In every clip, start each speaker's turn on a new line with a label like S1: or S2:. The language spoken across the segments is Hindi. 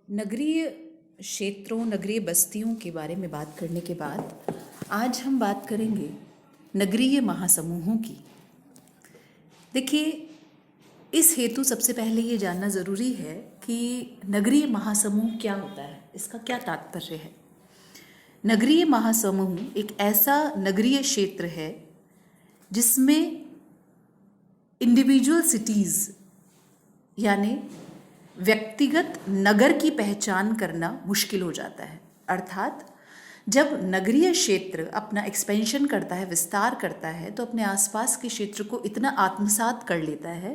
S1: नगरीय क्षेत्रों, नगरीय बस्तियों के बारे में बात करने के बाद आज हम बात करेंगे नगरीय महासमूहों की। देखिए, इस हेतु सबसे पहले ये जानना ज़रूरी है कि नगरीय महासमूह क्या होता है, इसका क्या तात्पर्य है। नगरीय महासमूह एक ऐसा नगरीय क्षेत्र है जिसमें इंडिविजुअल सिटीज़ यानी व्यक्तिगत नगर की पहचान करना मुश्किल हो जाता है। अर्थात जब नगरीय क्षेत्र अपना एक्सपेंशन करता है, विस्तार करता है, तो अपने आसपास के क्षेत्र को इतना आत्मसात कर लेता है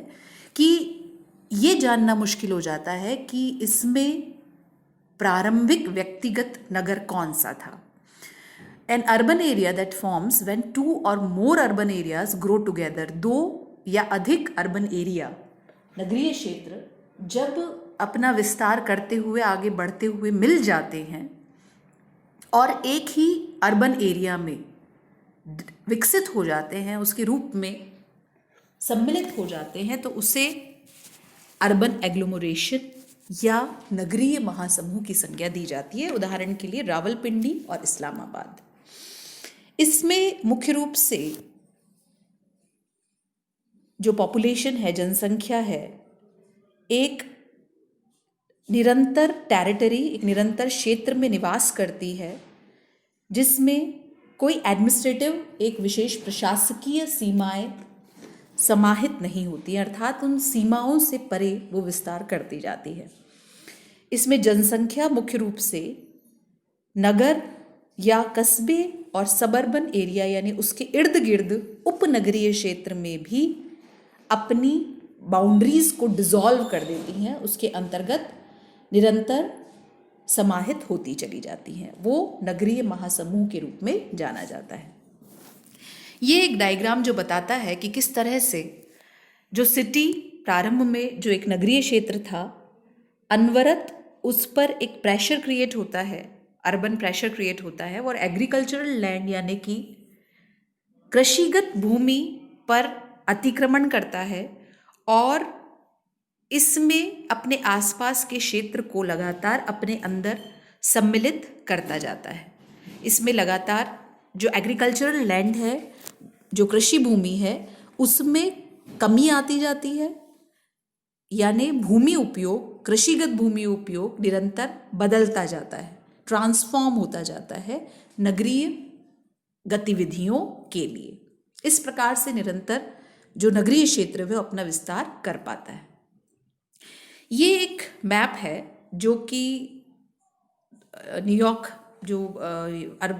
S1: कि ये जानना मुश्किल हो जाता है कि इसमें प्रारंभिक व्यक्तिगत नगर कौन सा था। An urban area that forms when two or more urban areas grow together, दो या अधिक अर्बन एरिया, नगरीय क्षेत्र जब अपना विस्तार करते हुए, आगे बढ़ते हुए मिल जाते हैं और एक ही अर्बन एरिया में विकसित हो जाते हैं, उसके रूप में सम्मिलित हो जाते हैं, तो उसे अर्बन एग्लोमरेशन या नगरीय महासमूह की संज्ञा दी जाती है। उदाहरण के लिए रावलपिंडी और इस्लामाबाद। इसमें मुख्य रूप से जो पॉपुलेशन है, जनसंख्या है, एक निरंतर टेरिटरी, एक निरंतर क्षेत्र में निवास करती है जिसमें कोई एडमिनिस्ट्रेटिव, एक विशेष प्रशासकीय सीमाएं समाहित नहीं होती, अर्थात उन सीमाओं से परे वो विस्तार करती जाती है। इसमें जनसंख्या मुख्य रूप से नगर या कस्बे और सबर्बन एरिया यानी उसके इर्द गिर्द उपनगरीय क्षेत्र में भी अपनी बाउंड्रीज को डिसॉल्व कर देती हैं, उसके अंतर्गत निरंतर समाहित होती चली जाती हैं। वो नगरीय महासमूह के रूप में जाना जाता है। ये एक डायग्राम जो बताता है कि किस तरह से जो सिटी प्रारंभ में जो एक नगरीय क्षेत्र था, अनवरत उस पर एक प्रेशर क्रिएट होता है, अर्बन प्रेशर क्रिएट होता है और एग्रीकल्चरल लैंड यानी कि कृषिगत भूमि पर अतिक्रमण करता है और इसमें अपने आसपास के क्षेत्र को लगातार अपने अंदर सम्मिलित करता जाता है। इसमें लगातार जो एग्रीकल्चरल लैंड है, जो कृषि भूमि है, उसमें कमी आती जाती है, यानी भूमि उपयोग, कृषिगत भूमि उपयोग निरंतर बदलता जाता है, ट्रांसफॉर्म होता जाता है नगरीय गतिविधियों के लिए। इस प्रकार से निरंतर जो नगरीय क्षेत्र है वो अपना विस्तार कर पाता है। ये एक मैप है जो कि न्यूयॉर्क जो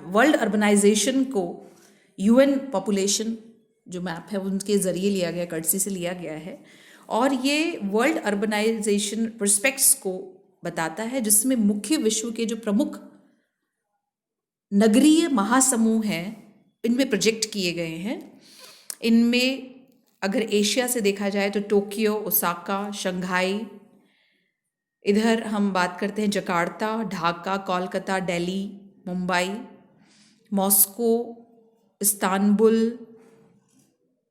S1: वर्ल्ड अर्बनाइजेशन को यूएन पॉपुलेशन जो मैप है उनके ज़रिए लिया गया, कर्टसी से लिया गया है और ये वर्ल्ड अर्बनाइजेशन प्रोस्पेक्ट्स को बताता है जिसमें मुख्य विश्व के जो प्रमुख नगरीय महासमूह हैं इनमें प्रोजेक्ट किए गए हैं। इनमें अगर एशिया से देखा जाए तो टोक्यो, ओसाका, शंघाई, इधर हम बात करते हैं Jakarta, Dhaka, Kolkata, Delhi, Mumbai, Moscow, Istanbul,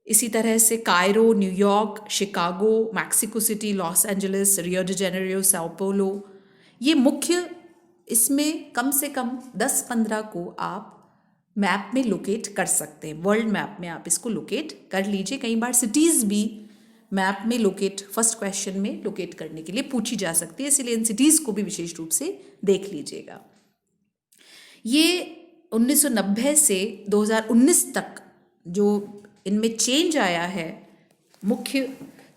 S1: इसी तरह से Cairo, New York, Chicago, Mexico city, Los Angeles, Rio de Janeiro, Sao paulo। ये मुख्य, इसमें कम से कम 10-15 को आप मैप में लोकेट कर सकते हैं। वर्ल्ड मैप में आप इसको लोकेट कर लीजिए। कई बार सिटीज़ भी मैप में लोकेट, फर्स्ट क्वेश्चन में लोकेट करने के लिए पूछी जा सकती है, इसलिए इन सिटीज़ को भी विशेष रूप से देख लीजिएगा। ये 1990 से 2019 तक जो इनमें चेंज आया है मुख्य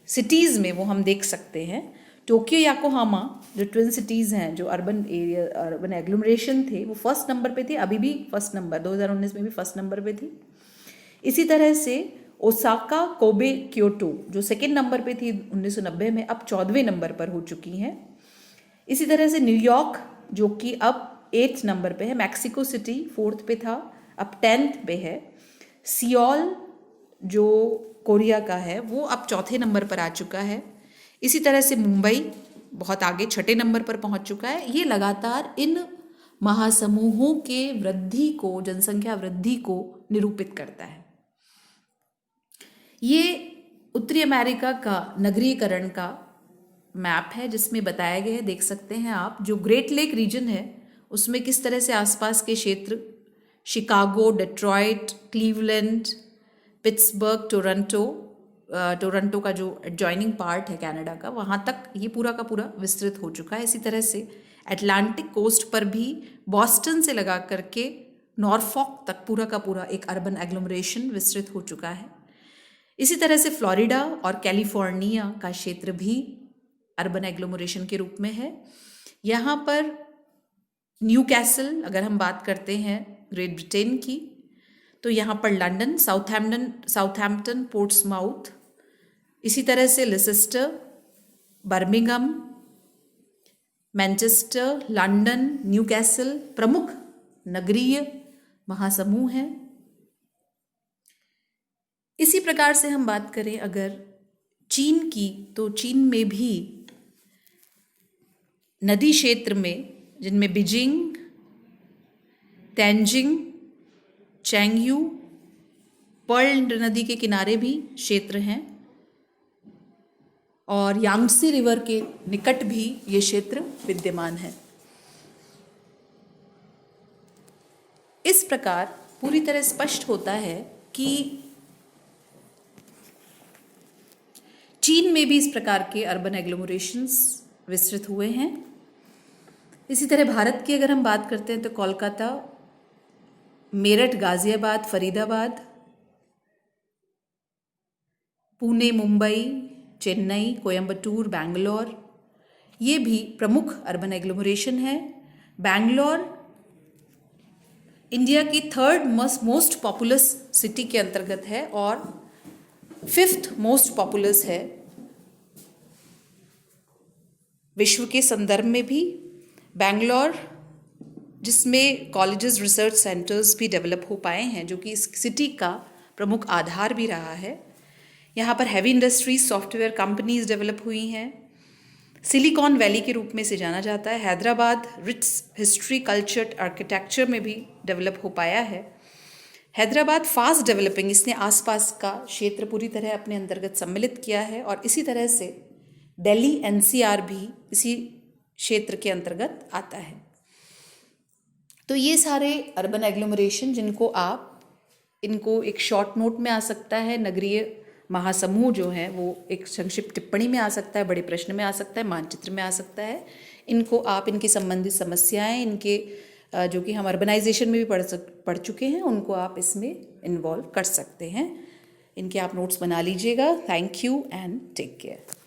S1: सिटीज़ में वो हम देख सकते हैं। टोक्यो, योकोहामा जो ट्विन सिटीज़ हैं, जो अर्बन एरिया, अर्बन एग्लोमरेशन थे, वो फर्स्ट नंबर पे थे, अभी भी फर्स्ट नंबर, 2019 में भी फर्स्ट नंबर पे थी। इसी तरह से ओसाका, कोबे, क्योटो जो सेकेंड नंबर पे थी 1990 में, अब 14वें नंबर पर हो चुकी हैं। इसी तरह से न्यूयॉर्क जो कि अब 8th नंबर पे है, मैक्सिको सिटी 4th पे था, अब 10th पे है। सियोल जो कोरिया का है वो अब 4थे नंबर पर आ चुका है। इसी तरह से मुंबई बहुत आगे 6ठे नंबर पर पहुंच चुका है। ये लगातार इन महासमूहों के वृद्धि को, जनसंख्या वृद्धि को निरूपित करता है। ये उत्तरी अमेरिका का नगरीकरण का मैप है जिसमें बताया गया है, देख सकते हैं आप, जो ग्रेट लेक रीजन है उसमें किस तरह से आसपास के क्षेत्र Chicago, Detroit, Cleveland, Pittsburgh, Toronto का जो एडजॉइनिंग पार्ट है कनाडा का, वहाँ तक ये पूरा का पूरा विस्तृत हो चुका है। इसी तरह से अटलांटिक कोस्ट पर भी बॉस्टन से लगा करके नॉर्फॉक तक पूरा का पूरा एक अर्बन एग्लोमरेशन विस्तृत हो चुका है। इसी तरह से फ्लोरिडा और कैलिफोर्निया का क्षेत्र भी अर्बन एग्लोमरेशन के रूप में है। यहाँ पर न्यू कैसल, अगर हम बात करते हैं ग्रेट ब्रिटेन की, तो यहाँ पर लंदन, साउथहैम्पटन, पोर्ट्समाउथ, इसी तरह से Leicester, Birmingham, Manchester, London, new castle प्रमुख नगरीय महासमूह हैं। इसी प्रकार से हम बात करें अगर चीन की, तो चीन में भी नदी क्षेत्र में, जिनमें बीजिंग, तेंजिंग, चैंगयू, पर्ल नदी के किनारे भी क्षेत्र हैं और यांगत्से रिवर के निकट भी ये क्षेत्र विद्यमान है। इस प्रकार पूरी तरह स्पष्ट होता है कि चीन में भी इस प्रकार के अर्बन एग्लोमरेशंस विस्तृत हुए हैं। इसी तरह भारत की अगर हम बात करते हैं तो कोलकाता, मेरठ, गाजियाबाद, फरीदाबाद, पुणे, मुंबई, चेन्नई, कोयम्बटूर, बैंगलोर, ये भी प्रमुख अर्बन एग्लोमरेशन है। बैंगलोर इंडिया की थर्ड मोस्ट पॉपुलस सिटी के अंतर्गत है और फिफ्थ मोस्ट पॉपुलस है विश्व के संदर्भ में भी। बैंगलोर, जिसमें कॉलेजेस, रिसर्च सेंटर्स भी डेवलप हो पाए हैं, जो कि इस सिटी का प्रमुख आधार भी रहा है। यहाँ पर heavy industries, software companies develop हुई हैं। सिलिकॉन वैली के रूप में इसे जाना जाता है। Hyderabad rich history, culture, architecture में भी डेवलप हो पाया है। हैदराबाद फास्ट डेवलपिंग, इसने आसपास का क्षेत्र पूरी तरह अपने अंतर्गत सम्मिलित किया है और इसी तरह से दिल्ली एनसीआर भी इसी क्षेत्र के अंतर्गत आता है। तो ये सारे अर्बन एग्लोमरेशन जिनको आप, इनको एक शॉर्ट नोट में आ सकता है, नगरीय महासमूह जो है वो एक संक्षिप्त टिप्पणी में आ सकता है, बड़े प्रश्न में आ सकता है, मानचित्र में आ सकता है। इनको आप, इनकी संबंधित समस्याएं, इनके जो कि हम अर्बनाइजेशन में भी पढ़ चुके हैं, उनको आप इसमें इन्वॉल्व कर सकते हैं। इनके आप नोट्स बना लीजिएगा। Thank you and take care.